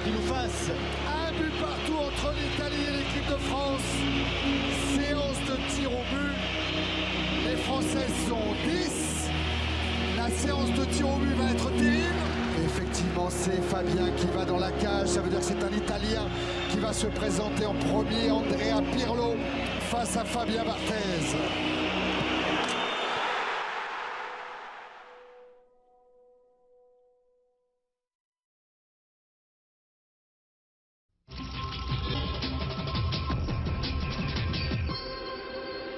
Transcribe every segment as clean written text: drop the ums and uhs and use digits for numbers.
qui nous fasse. Un but partout entre l'Italie et l'équipe de France. Séance de tir au but. Les Françaises sont 10. La séance de tir au but va être terrible. Effectivement, c'est Fabien qui va dans la cage. Ça veut dire que c'est un Italien qui va se présenter en premier. Andrea Pirlo face à Fabien Barthez.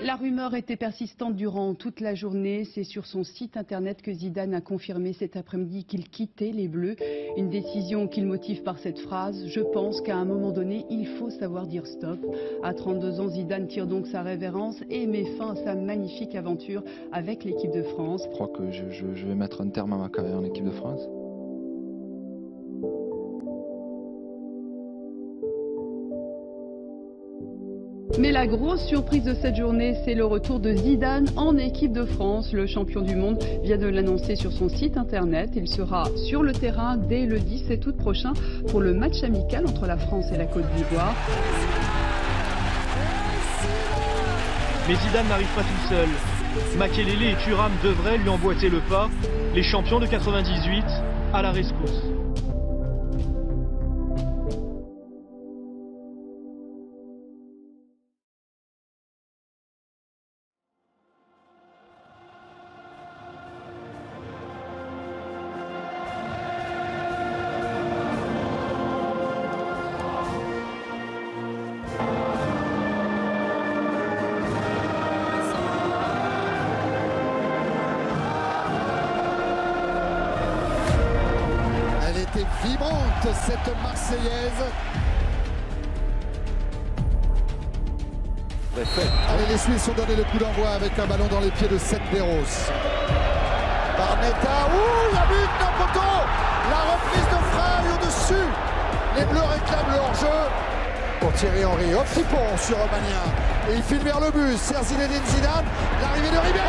La rumeur était persistante durant toute la journée. C'est sur son site internet que Zidane a confirmé cet après-midi qu'il quittait les Bleus. Une décision qu'il motive par cette phrase: je pense qu'à un moment donné, il faut savoir dire stop. À 32 ans, Zidane tire donc sa révérence et met fin à sa magnifique aventure avec l'équipe de France. Je crois que je vais mettre un terme à ma carrière en équipe de France. Mais la grosse surprise de cette journée, c'est le retour de Zidane en équipe de France. Le champion du monde vient de l'annoncer sur son site internet. Il sera sur le terrain dès le 17 août prochain pour le match amical entre la France et la Côte d'Ivoire. Mais Zidane n'arrive pas tout seul. Makelele et Thuram devraient lui emboîter le pas. Les champions de 98 à la rescousse. Vibrante cette Marseillaise. Allez, les Suisses ont donné le coup d'envoi avec un ballon dans les pieds de Senderos. Barnetta, ouh, la but d'un poteau. La reprise de Frey au-dessus. Les Bleus réclament le hors-jeu pour Thierry Henry. Hop, Tipon sur Romagna. Et il file vers le but. Zinedine Zidane. L'arrivée de Ribéry.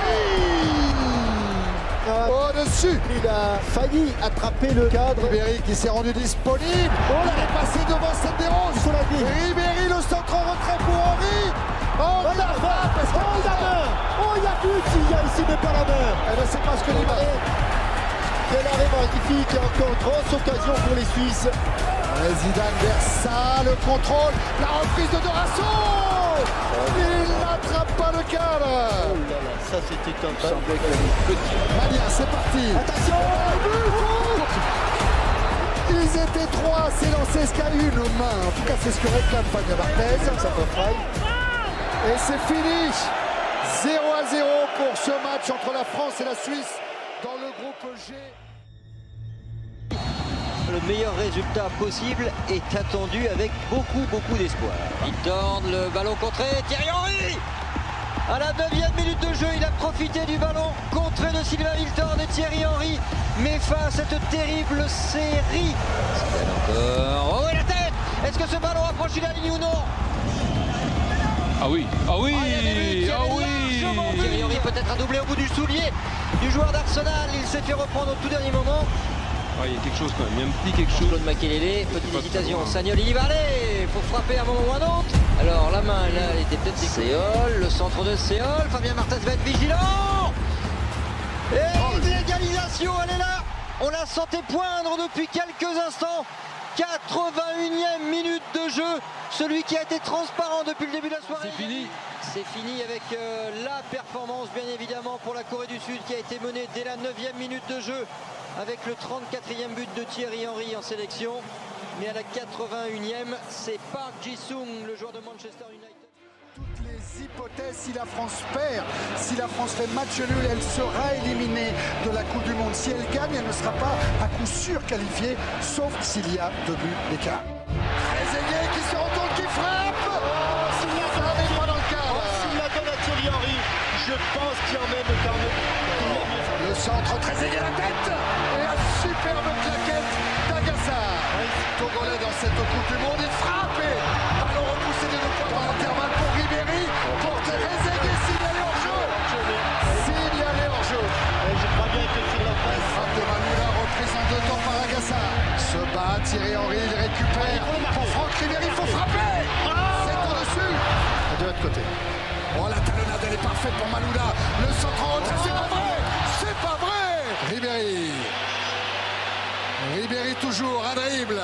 Au-dessus. Il a failli attraper le cadre. Ribéry qui s'est rendu disponible. Il est passé devant Senderos. Ribéry, le centre en retrait pour Henry. Oh, la frappe. Oh, la main. Oh, il y a but. Il y a ici, mais pas la main. Eh ben, c'est pas ce que dit Marie. Quel arrêt magnifique. Et encore grosse occasion pour les Suisses. Zidane vers ça, le contrôle, la reprise de Dorasso. Il n'attrape pas le cadre. Oh là là, ça c'était un petit. Mania, c'est parti. Attention. Ils étaient trois, c'est lancé, est-ce qu'il y a une main? En tout cas, c'est ce que réclame Fabien Barthez. Ça peut faire. Et c'est fini. 0-0 pour ce match entre la France et la Suisse dans le groupe G. Le meilleur résultat possible est attendu avec beaucoup d'espoir. Il tord le ballon contré, Thierry Henry. À la 9e minute de jeu, il a profité du ballon contré de Sylvain Wiltord et Thierry Henry met fin à cette terrible série. Zidane encore. Oh, et la tête. Est-ce que ce ballon a franchi la ligne ou non? Ah oui, ah oui, Thierry Henry peut-être a doublé au bout du soulier du joueur d'Arsenal. Il s'est fait reprendre au tout dernier moment. il y a quelque chose quand même, il y a un petit quelque chose. Claude Makelele, petite hésitation, Sagnol, il y va aller, il faut frapper à un moment ou à un autre. Alors la main là, elle était peut-être Séol, le centre de Séol, Fabien Barthez va être vigilant. Et l'égalisation, elle est là. On la sentait poindre depuis quelques instants. 81e minute de jeu, celui qui a été transparent depuis le début de la soirée. C'est fini. C'est fini avec la performance bien évidemment pour la Corée du Sud qui a été menée dès la 9e minute de jeu avec le 34e but de Thierry Henry en sélection. Mais à la 81e, c'est Park Ji-sung, le joueur de Manchester United. Toutes les hypothèses, si la France perd, si la France fait match nul, elle sera éliminée de la Coupe du Monde. Si elle gagne, elle ne sera pas à coup sûr qualifiée, sauf s'il y a 2 buts d'écart. Trezeguet qui se retourne, qui frappe. S'il la donne pas dans le cadre. S'il la donne à Thierry Henry, je pense qu'il y en même quand même. Le centre, Trezeguet la tête. Et la superbe claquette d'Agassa. Togolais dans cette Coupe du Monde, il frappe et ballon repoussé des 2 points dans l'intervalle pour Ribéry, pour Trezeguet, signalé hors jeu. Signalé hors jeu. Je crois bien que sur la face. Frappe de Manula, reprise en 2 temps par Agassa. Se bat Thierry Henry. Henry, il récupère. Pour Franck Ribéry, il faut frapper. C'est au-dessus. De l'autre côté. Oh, la talonnade, elle est parfaite pour Malouda. Le centre en retrait, c'est pas vrai. C'est pas vrai. Ribéry. Ribéry toujours, un dribble.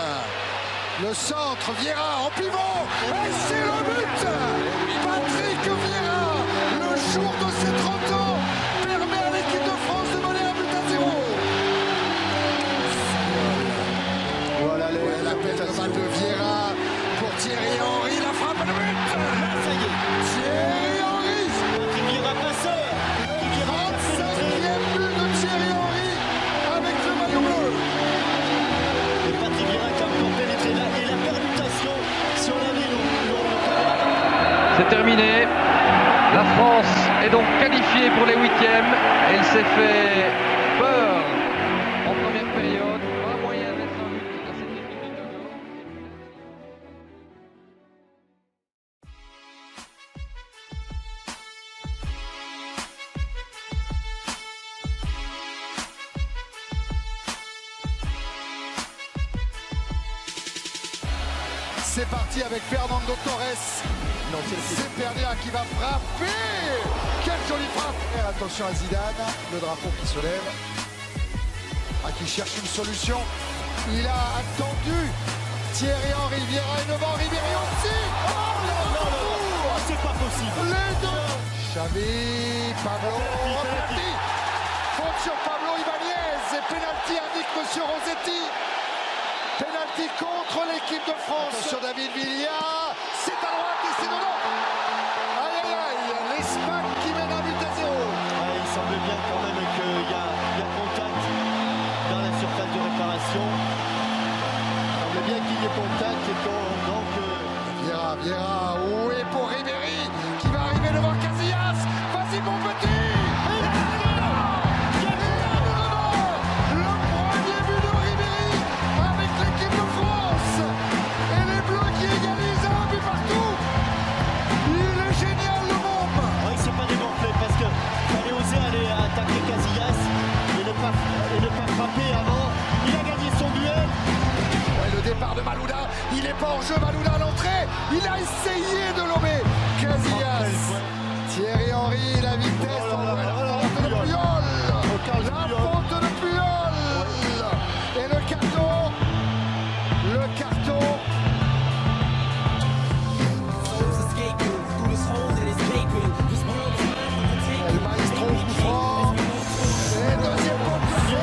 Le centre, Vieira en pivot. Et c'est le but. Patrick Vieira, le jour de ses 30 ans, permet à l'équipe de France de mener un but à 0. Voilà La peine de balle de Vieira pour Thierry Henry, la frappe de but. Ça y est. Thierry Henry. Vieira passeur. 35e but de Thierry Henry avec le maillot bleu. Et Patrick Vieira qui a encore pénétré là. Et la permutation, si on avait C'est terminé. La France est donc qualifiée pour les huitièmes. Elle s'est fait peur en première période. Pas moyen de mettre un but à cette équipe du Togo. C'est parti avec Fernando Torres. C'est Pernia qui va frapper. Quelle jolie frappe. Et attention à Zidane, le drapeau qui se lève. Qui cherche une solution. Il a attendu. Thierry Henry, Vieira est devant, Ribéry aussi. Oh, c'est pas possible. Les deux. Xavi, Pablo, penalty. Faute sur Pablo Ibanez et penalty indique Monsieur Rossetti. Penalty contre l'équipe de France. Sur David Villa, c'est à droite et c'est dedans. Aïe aïe aïe, l'Espagne qui mène un but à 0. Ouais, il semble bien quand même qu'il y a contact dans la surface de réparation. Il semble bien qu'il y ait contact et donc... Vieira, oui pour Ribéry qui va arriver devant Casillas. Vas-y mon petit. Et ne pas frapper avant. Il a gagné son duel. Ouais, le départ de Malouda. Il est pas hors jeu. Malouda à l'entrée. Il a essayé de lommer Casillas. Thierry Henry, la vitesse. La faute de Puyol. La faute de Puyol. Et le carton. Le carton. Le maestro coup franc. Et deuxième poteau.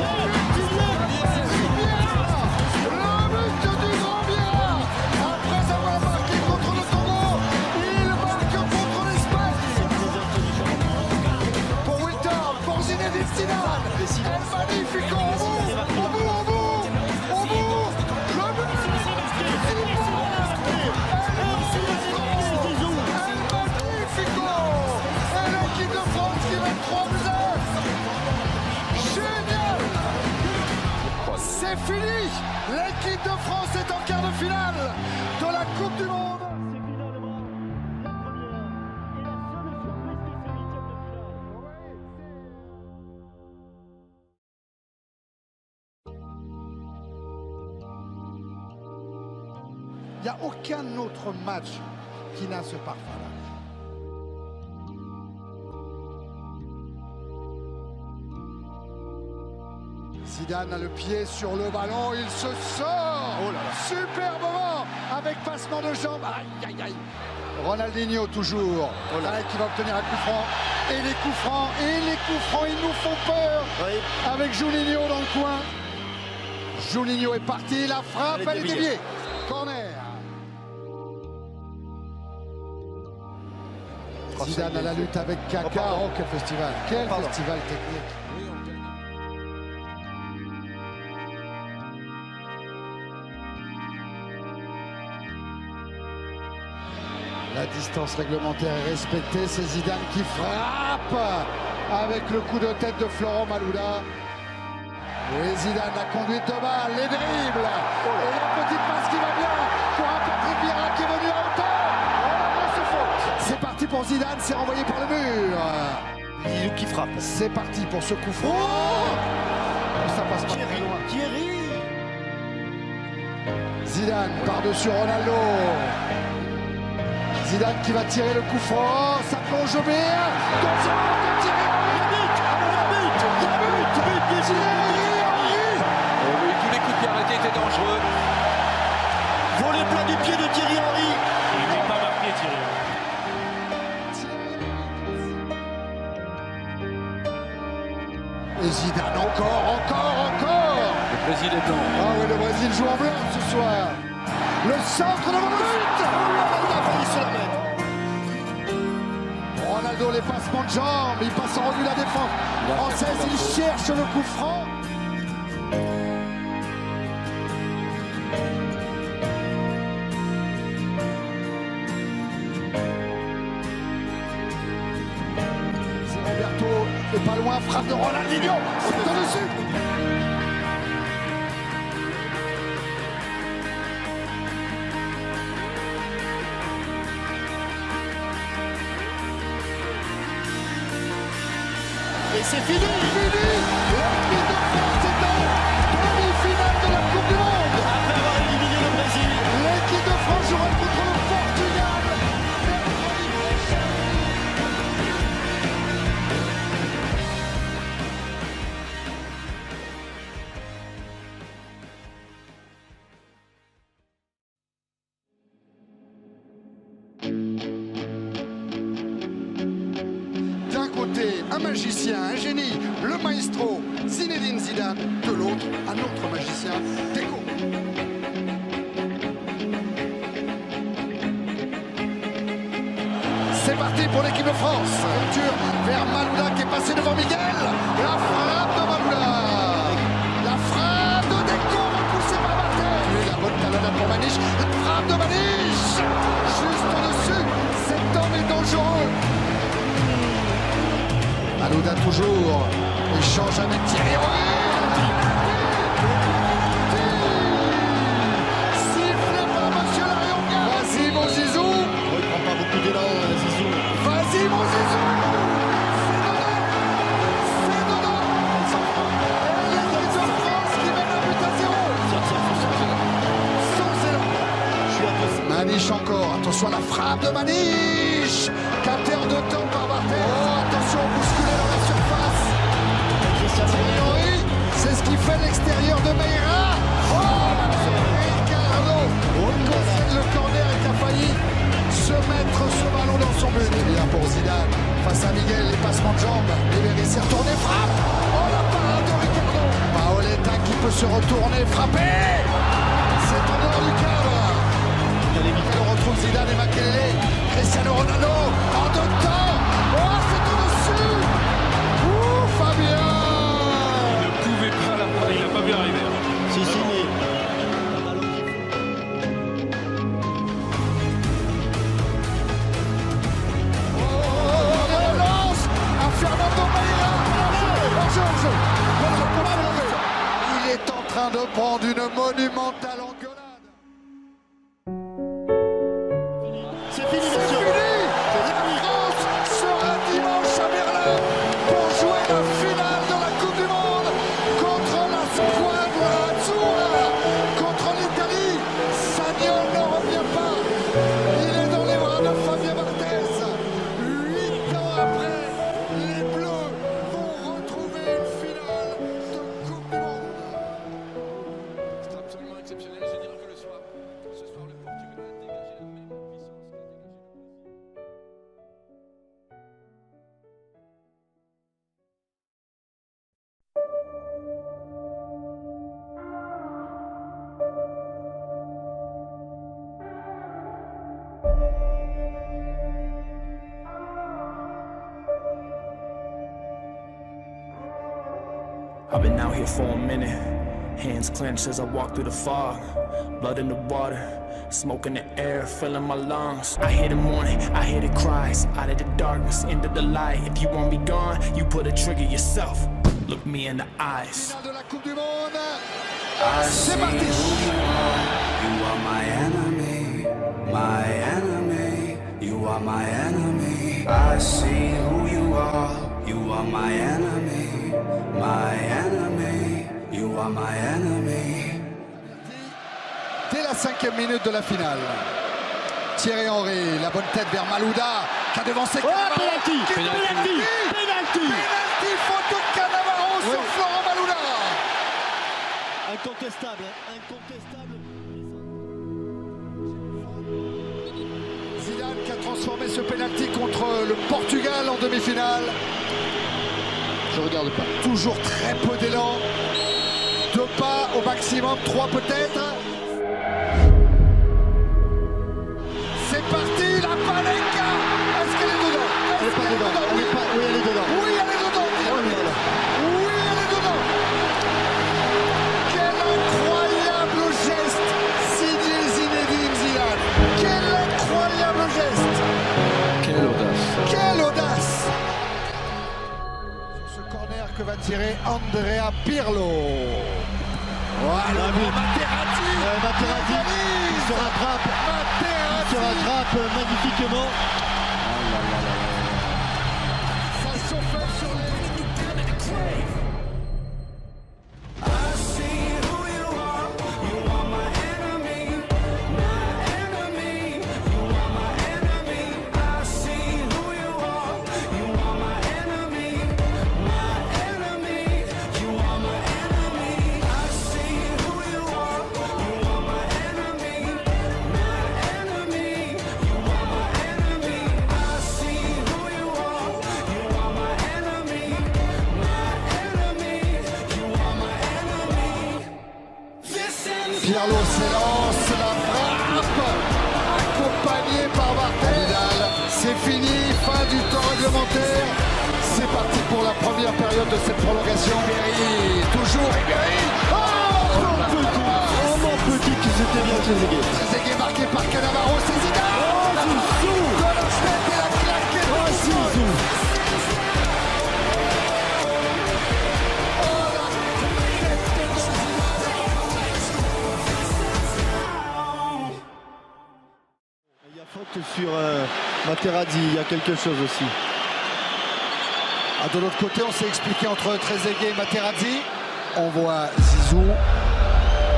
C'est fini. L'équipe de France est en quart de finale de la Coupe du Monde. C'est finalement la première et la seule surprise de ces huitièmes de finale. Il n'y a aucun autre match qui n'a ce parfum-là. Zidane a le pied sur le ballon, il se sort. Oh là là. Superbement avec passement de jambes. Aïe aïe aïe. Ronaldinho toujours. Oh là. Qui va obtenir un coup franc. Et les coups francs, ils nous font peur. Oui. Avec Juninho dans le coin. Juninho est parti, la frappe, elle est déviée. Corner. Zidane à la lutte avec Kaka. Oh, quel festival. Quel festival technique. La distance réglementaire est respectée, c'est Zidane qui frappe avec le coup de tête de Florent Malouda. Oui, Zidane, la conduite de balle, les dribbles, et la petite passe qui va bien pour un Patrick Vieira qui est venu à hauteur. Oh la grosse faute. C'est parti pour Zidane, c'est renvoyé par le mur. Zizou qui frappe. C'est parti pour ce coup franc. Oh, ça passe pas très loin. Thierry. Zidane par-dessus Ronaldo. Zidane qui va tirer le coup franc, ça plonge au but. Attention, Oui, tous les coups de pied arrêtés étaient dangereux. Volet plat du pied de Thierry Henry. Il n'est pas marqué, Thierry. Et Zidane encore. Le Brésil est blanc. Ah oui, le Brésil joue en blanc ce soir. Le centre de mon but. Il a failli se la mettre. Ronaldo, les passements de jambes, il passe en revue la défense française, il cherche le coup franc. C'est Roberto, et pas loin, frappe de Ronaldinho, c'est au-dessus. Et c'est fini. L'équipe de France est en demi-finale de la Coupe du Monde. Après avoir éliminé le Brésil. L'équipe de France jouera contre le Portugal. Mercredi prochain. D'un côté, un magicien, un génie, le maestro Zinedine Zidane. De l'autre, un autre magicien, Deco. C'est parti pour l'équipe de France. Rupture vers Malouda qui est passé devant Miguel. La frappe de Malouda. La frappe de Deco repoussée par Barthez. La bonne talonnade pour Maniche. La frappe de Maniche. Juste au-dessus. Cet homme est dangereux. Malouda toujours. Échange avec Thierry Henry. Sifflé par Monsieur Larionga. Vas-y mon Zizou. Oh, il prend pas beaucoup d'élan, Zizou. Vas-y mon Zizou. C'est dedans. Et l'équipe de France qui mène le but à 0. Sans élan. Je suis un peu... Maniche encore. Attention à la frappe de Maniche. Capté en deux temps par Barthez. Oh, attention, bousculé dans la surface. Thierry Henry, c'est ce qui fait l'extérieur de Meira. Oh, Ricardo concède le corner et qui a failli se mettre ce ballon dans son but. C'est bien pour Zidane. Face à Miguel, les passements de jambes. Ribéry s'est retourné, frappe. Oh, la parade de Ricardo. Paoletta qui peut se retourner, frapper. C'est en dehors du cadre. On retrouve Zidane et Makelele. Cristiano Ronaldo en deux temps. Oh, c'est au-dessus. Ouh, Fabien. Il ne pouvait pas la prendre, il n'a pas vu arriver. Si, mais... Un ballon qui flotte. Oh, relance à Fernando Meira. Il est en train de prendre une monumentale engueulade. C'est fini, C'est monsieur. fini. La France sera dimanche à Berlin pour jouer la finale de la Coupe du Monde contre la Squadra Azzurra, contre l'Italie. Sagnol ne revient pas. Il est dans les bras de Fabien Barthez. 8 ans après, les Bleus vont retrouver une finale de Coupe du Monde. C'est absolument exceptionnel. Je dirais que ce soir, le Portugal a dégagé la même puissance qu'a dégagé le Brésil. I've been out here for a minute, hands clenched as I walk through the fog, blood in the water, smoke in the air, filling my lungs. I hear the morning, I hear the cries, out of the darkness, into the light. If you want me gone, you put a trigger yourself. Look me in the eyes. Finale de la Coupe du Monde. C'est parti. You are my enemy, my enemy. You are my enemy. I see who you are. You are my enemy, my enemy. You are my enemy. Dès la la 5e minute de la finale. Thierry Henry, la bonne tête vers Malouda, qui a devancé Cannavaro. Penalty, penalty, Penalty, faute de Cannavaro sur Florent Malouda. Incontestable, incontestable. Zidane qui a transformé ce penalty contre le Portugal en demi-finale. Je regarde pas. Toujours très peu d'élan. 2 pas au maximum, 3 peut-être. C'est parti, la Panenka. Est-ce qu'elle est dedans? Elle est pas dedans. Oui, elle est dedans. Oui, elle est dedans. Oui, elle est dedans. Quel incroyable geste signé Zinedine Zidane. Quel incroyable geste. Quelle audace. Quelle audace. Sur ce corner que va tirer Andrea Pirlo. Voilà, Materazzi. Materazzi, il se rattrape. Il se rattrape magnifiquement. Ça surfe sur les... Pirlo s'élance, la frappe, accompagné par Barthez. C'est fini, fin du temps réglementaire. C'est parti pour la première période de cette prolongation. Ribéry, toujours Ribéry. Oh mon petit qu'ils étaient bien Trezeguet. Trezeguet marqué par Cannavaro, c'est Zidane. Zizou. De la tête et la claquette. Zizou. Faute sur Materazzi, il y a quelque chose aussi. Ah, de l'autre côté, on s'est expliqué entre Trezeguet et Materazzi. On voit Zizou.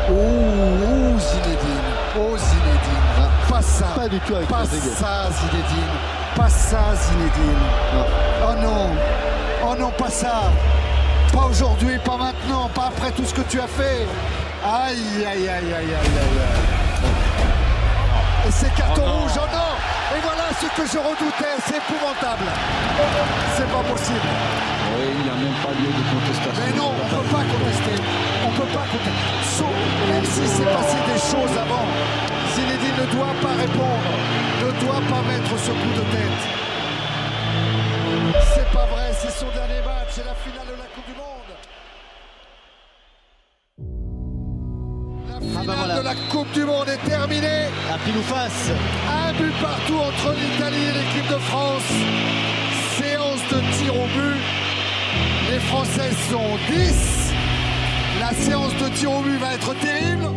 Oh, Zinedine. Oh, Zinedine. Ah, pas ça. Pas du tout avec Pas Trezeguet. ça, Zinedine. Pas ça, Zinedine. Non. Oh non. Oh non, pas ça. Pas aujourd'hui, pas maintenant, pas après tout ce que tu as fait. Aïe, aïe, aïe, aïe, aïe, aïe. Et c'est carton rouge, oh non. Et voilà ce que je redoutais, c'est épouvantable. C'est pas possible. Oui, il n'y a même pas lieu de contestation. Mais non, on ne peut pas contester. On ne peut pas contester. Sauf, même si c'est passé des choses avant, Zinedine ne doit pas répondre, ne doit pas mettre ce coup de tête. C'est pas vrai, c'est son dernier match, c'est la finale de la Coupe du Monde. La finale de la Coupe du Monde est terminée. À pile ou face. Un but partout entre l'Italie et l'équipe de France. Séance de tir au but. Les Français sont 10. La séance de tir au but va être terrible.